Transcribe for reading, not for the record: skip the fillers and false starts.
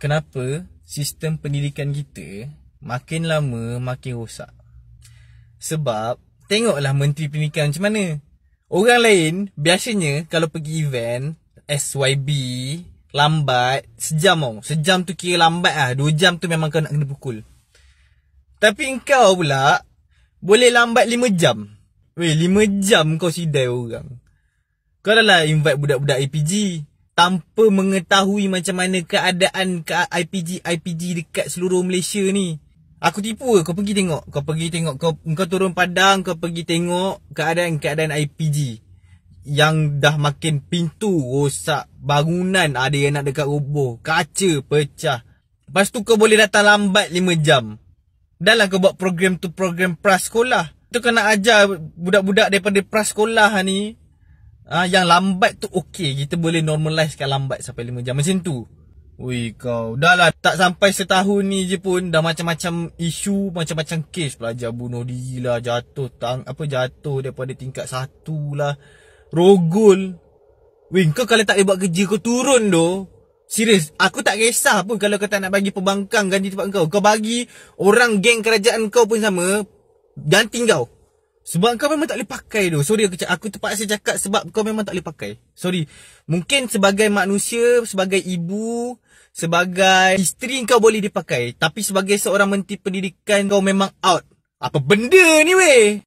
kenapa sistem pendidikan kita makin lama makin rosak. Sebab tengoklah Menteri Pendidikan macam mana. Orang lain biasanya kalau pergi event SYB lambat sejam tau. Sejam tu kira lambat lah. 2 jam tu memang kau nak kena pukul. Tapi engkau pula boleh lambat 5 jam. Weh, 5 jam kau sidai orang. Kau dah lah invite budak-budak IPG tanpa mengetahui macam mana keadaan ke IPG dekat seluruh Malaysia ni. Aku tipu ke? Kau pergi tengok. Kau turun padang, kau pergi tengok keadaan IPG yang dah makin pintu rosak, bangunan ada yang nak dekat roboh, kaca pecah. Lepas tu kau boleh datang lambat 5 jam. Dah lah kau buat program tu, program prasekolah. Tu kau nak ajar budak-budak daripada prasekolah ni, yang lambat tu okey, kita boleh normalizekan lambat sampai 5 jam macam tu. Ui kau, dah lah tak sampai setahun ni je pun dah macam-macam isu, macam-macam kes. Pelajar bunuh diri lah, jatuh daripada tingkat 1 lah, rogol. Weh, kau kalau tak boleh buat kerja kau turun doh. Serius, aku tak kisah pun kalau kau tak nak bagi pembangkang ganti tempat kau. Kau bagi orang geng kerajaan kau pun sama, ganti kau. Sebab kau memang tak boleh pakai tu. Sorry aku terpaksa cakap sebab kau memang tak boleh pakai. Sorry. Mungkin sebagai manusia, sebagai ibu, sebagai isteri kau boleh dipakai. Tapi sebagai seorang Menteri Pendidikan kau memang out. Apa benda ni weh?